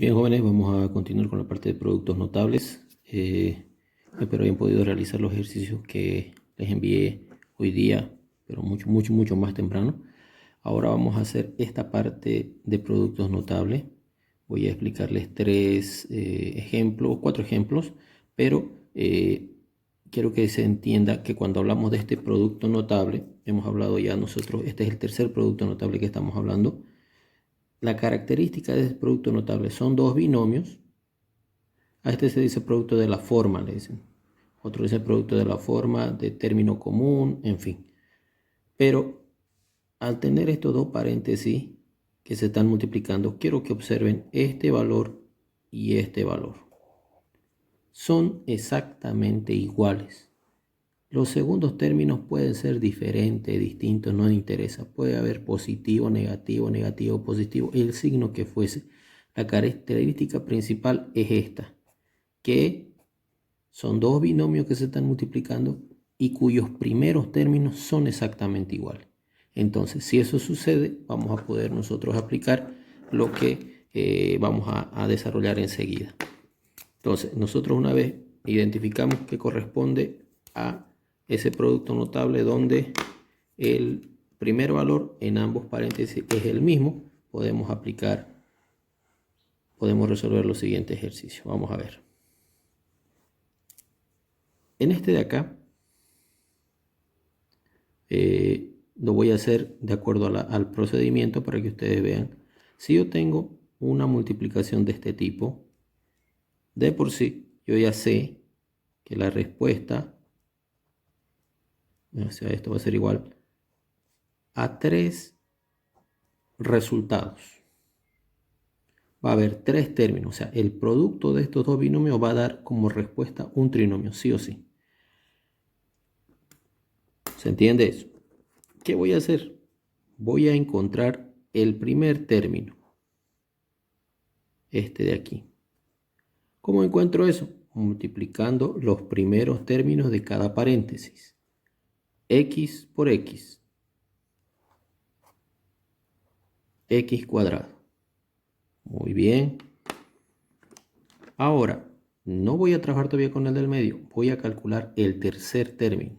Bien, jóvenes, vamos a continuar con la parte de productos notables. Espero hayan podido realizar los ejercicios que les envié hoy día, pero mucho más temprano. Ahora vamos a hacer esta parte de productos notables. Voy a explicarles cuatro ejemplos, pero quiero que se entienda que cuando hablamos de este producto notable, hemos hablado ya nosotros, este es el tercer producto notable que estamos hablando. La característica de este producto notable son dos binomios. A este se dice producto de la forma, le dicen. Otro dice producto de la forma, de término común, en fin. Pero al tener estos dos paréntesis que se están multiplicando, quiero que observen este valor y este valor. Son exactamente iguales. Los segundos términos pueden ser diferentes, distintos, no me interesa. Puede haber positivo, negativo, positivo, el signo que fuese. La característica principal es esta, que son dos binomios que se están multiplicando y cuyos primeros términos son exactamente iguales. Entonces, si eso sucede, vamos a poder nosotros aplicar lo que vamos a desarrollar enseguida. Entonces, nosotros una vez identificamos que corresponde a ese producto notable donde el primer valor en ambos paréntesis es el mismo, podemos resolver los siguientes ejercicios. Vamos a ver. En este de acá, lo voy a hacer de acuerdo al procedimiento para que ustedes vean. Si yo tengo una multiplicación de este tipo, de por sí, yo ya sé que la respuesta, o sea, esto va a ser igual a 3 resultados. Va a haber 3 términos, o sea, el producto de estos dos binomios va a dar como respuesta un trinomio, sí o sí. ¿Se entiende eso? ¿Qué voy a hacer? Voy a encontrar el primer término, este de aquí. ¿Cómo encuentro eso? Multiplicando los primeros términos de cada paréntesis. X por X. X cuadrado. Muy bien. Ahora, no voy a trabajar todavía con el del medio. Voy a calcular el tercer término.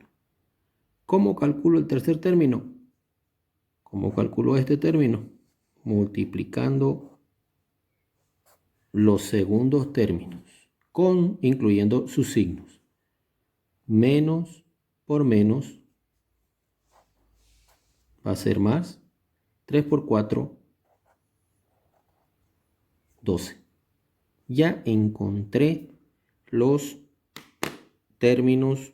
¿Cómo calculo el tercer término? ¿Cómo calculo este término? Multiplicando los segundos términos, incluyendo sus signos. Menos por menos va a ser más. 3 por 4, 12. Ya encontré los términos,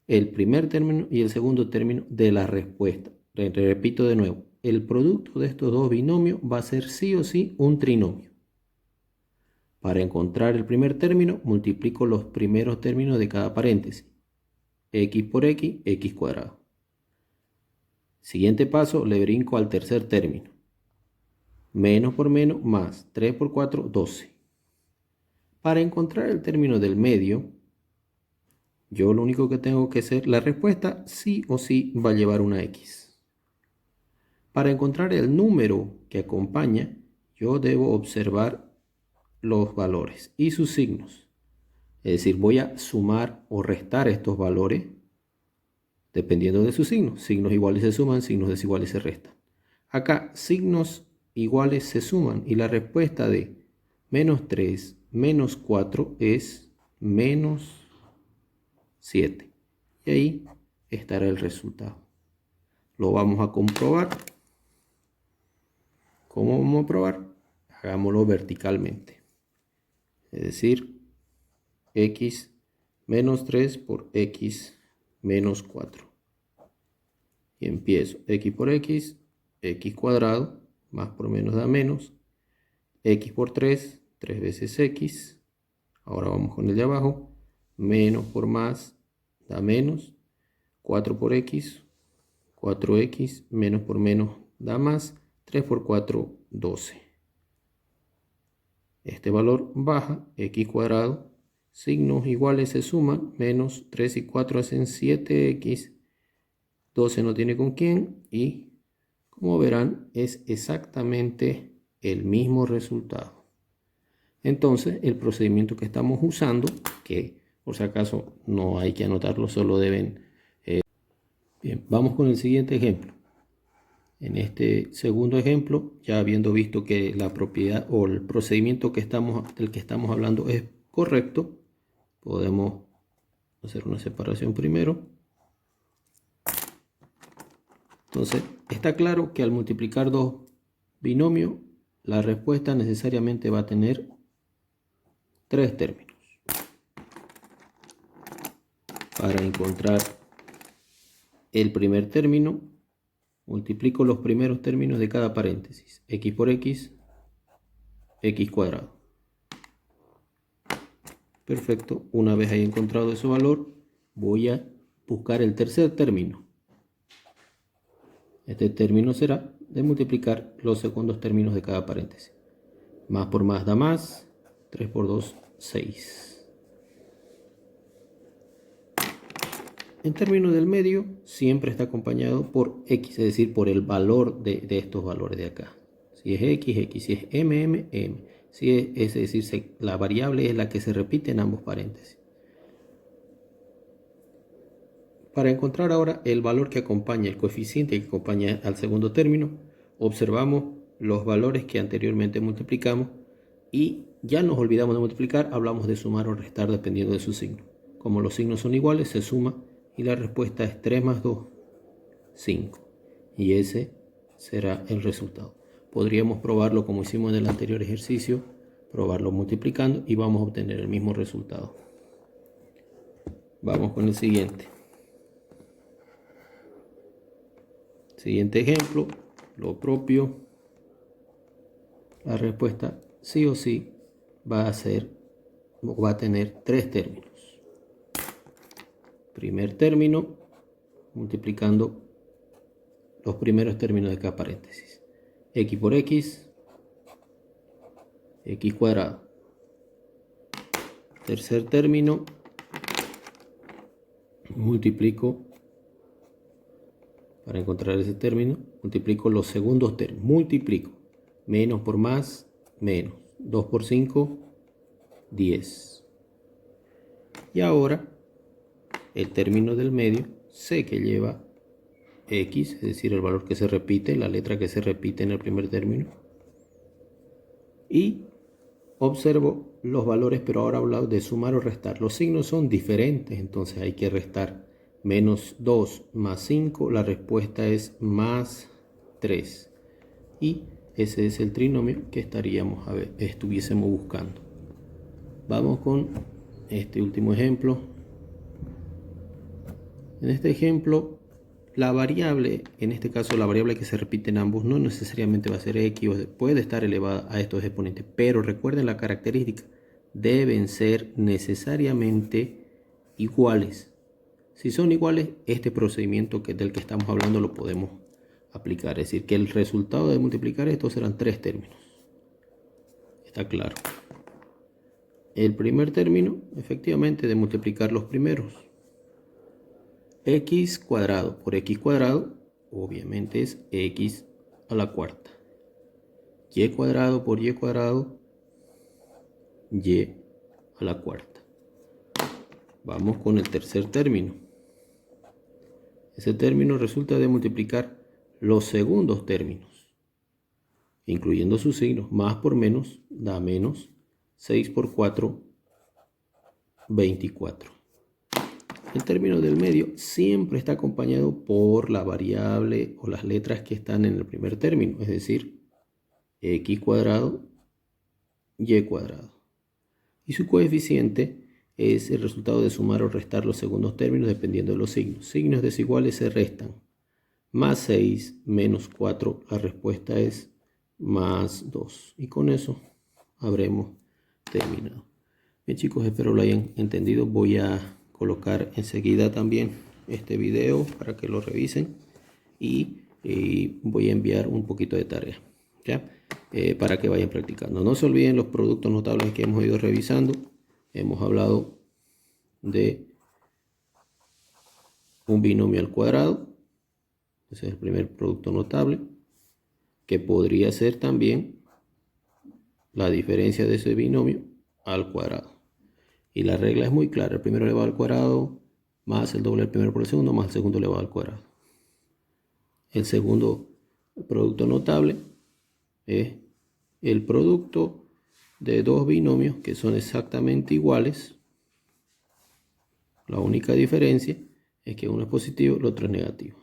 el primer término y el segundo término de la respuesta. Repito de nuevo, el producto de estos dos binomios va a ser sí o sí un trinomio. Para encontrar el primer término, multiplico los primeros términos de cada paréntesis. X por X, X cuadrado. Siguiente paso, le brinco al tercer término. Menos por menos, más 3 por 4, 12. Para encontrar el término del medio, yo lo único que tengo que hacer, la respuesta sí o sí va a llevar una X. Para encontrar el número que acompaña, yo debo observar los valores y sus signos. Es decir, voy a sumar o restar estos valores dependiendo de sus signos. Signos iguales se suman, signos desiguales se restan. Acá, signos iguales se suman y la respuesta de menos 3 menos 4 es menos 7. Y ahí estará el resultado. Lo vamos a comprobar. ¿Cómo vamos a probar? Hagámoslo verticalmente. Es decir, x menos 3 por x menos 4. Y empiezo. X por x, x cuadrado, más por menos da menos. X por 3, 3 veces x. Ahora vamos con el de abajo. Menos por más da menos. 4 por x, 4x, menos por menos da más. 3 por 4, 12. Este valor baja, x cuadrado. Signos iguales se suman. Menos 3 y 4 hacen 7x. 12 no tiene con quién. Y como verán, es exactamente el mismo resultado. Entonces, el procedimiento que estamos usando, que por si acaso no hay que anotarlo, solo deben... Bien, vamos con el siguiente ejemplo. En este segundo ejemplo, ya habiendo visto que la propiedad o el procedimiento del que estamos hablando es correcto, podemos hacer una separación primero. Entonces, está claro que al multiplicar dos binomios, la respuesta necesariamente va a tener tres términos. Para encontrar el primer término, multiplico los primeros términos de cada paréntesis. X por x, x cuadrado. Perfecto. Una vez haya encontrado ese valor, voy a buscar el tercer término. Este término será de multiplicar los segundos términos de cada paréntesis. Más por más da más. 3 por 2, 6. En términos del medio, siempre está acompañado por x, es decir, por el valor de estos valores de acá. Si es x, x. Si es m, m, m. Si es decir, la variable es la que se repite en ambos paréntesis. Para encontrar ahora el valor que acompaña, el coeficiente que acompaña al segundo término, observamos los valores que anteriormente multiplicamos y ya nos olvidamos de multiplicar, hablamos de sumar o restar dependiendo de su signo. Como los signos son iguales, se suma y la respuesta es 3 más 2, 5. Y ese será el resultado. Podríamos probarlo como hicimos en el anterior ejercicio, probarlo multiplicando y vamos a obtener el mismo resultado. Vamos con el siguiente. Siguiente ejemplo, lo propio. La respuesta sí o sí va a tener tres términos. Primer término, multiplicando los primeros términos de cada paréntesis. X por x, x cuadrado. Tercer término, multiplico, para encontrar ese término, multiplico los segundos términos. Multiplico. Menos por más, menos. 2 por 5, 10. Y ahora, el término del medio, sé que lleva x, es decir, el valor que se repite, la letra que se repite en el primer término. Y observo los valores, pero ahora hablo de sumar o restar. Los signos son diferentes, entonces hay que restar. Menos 2 más 5, la respuesta es más 3. Y ese es el trinomio que estuviésemos buscando. Vamos con este último ejemplo. En este ejemplo, la variable, en este caso la variable que se repite en ambos, no necesariamente va a ser x, puede estar elevada a estos exponentes, pero recuerden la característica, deben ser necesariamente iguales. Si son iguales, este procedimiento del que estamos hablando lo podemos aplicar. Es decir, que el resultado de multiplicar esto serán tres términos. Está claro. El primer término, efectivamente, de multiplicar los primeros. X cuadrado por x cuadrado, obviamente es x a la cuarta. Y cuadrado por y cuadrado, y a la cuarta. Vamos con el tercer término. Ese término resulta de multiplicar los segundos términos, incluyendo sus signos. Más por menos da menos. 6 por 4, 24. El término del medio siempre está acompañado por la variable o las letras que están en el primer término, es decir, x cuadrado, y cuadrado. Y su coeficiente es el resultado de sumar o restar los segundos términos dependiendo de los signos. Signos desiguales se restan. Más 6 menos 4, la respuesta es más 2. Y con eso habremos terminado. Bien chicos, espero lo hayan entendido. Voy a colocar enseguida también este video para que lo revisen. Y voy a enviar un poquito de tarea, ¿ya? Para que vayan practicando. No se olviden los productos notables que hemos ido revisando. Hemos hablado de un binomio al cuadrado. Ese es el primer producto notable, que podría ser también la diferencia de ese binomio al cuadrado. Y la regla es muy clara. El primero elevado al cuadrado más el doble del primero por el segundo más el segundo elevado al cuadrado. El segundo producto notable es el producto de dos binomios que son exactamente iguales. La única diferencia es que uno es positivo y el otro es negativo.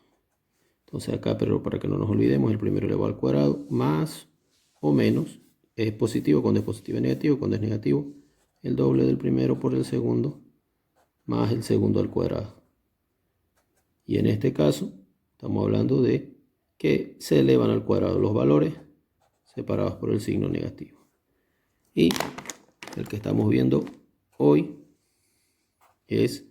Entonces acá, pero para que no nos olvidemos, el primero elevado al cuadrado más o menos es positivo cuando es positivo y negativo. Cuando es negativo, el doble del primero por el segundo más el segundo al cuadrado. Y en este caso estamos hablando de que se elevan al cuadrado los valores separados por el signo negativo. Y el que estamos viendo hoy es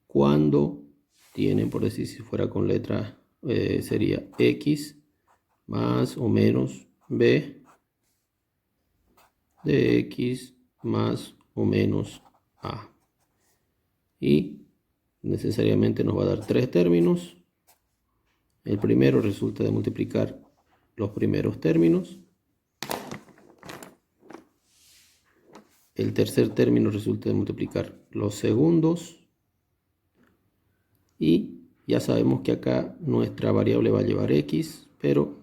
cuando tienen, por decir, si fuera con letras, sería x más o menos b de x más o menos a. Y necesariamente nos va a dar tres términos. El primero resulta de multiplicar los primeros términos. El tercer término resulta de multiplicar los segundos. Y ya sabemos que acá nuestra variable va a llevar x, pero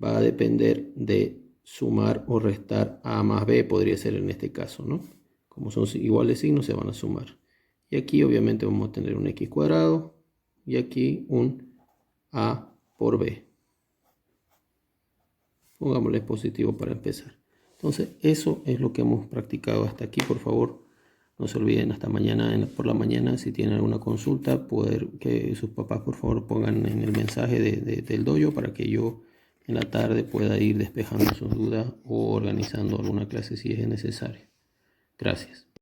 va a depender de sumar o restar a más b, podría ser en este caso, ¿no? Como son iguales signos, se van a sumar. Y aquí obviamente vamos a tener un x cuadrado y aquí un a por b. Pongámosle positivo para empezar. Entonces, eso es lo que hemos practicado hasta aquí. Por favor, no se olviden hasta mañana por la mañana. Si tienen alguna consulta, que sus papás por favor pongan en el mensaje del dojo para que yo en la tarde pueda ir despejando sus dudas o organizando alguna clase si es necesario. Gracias.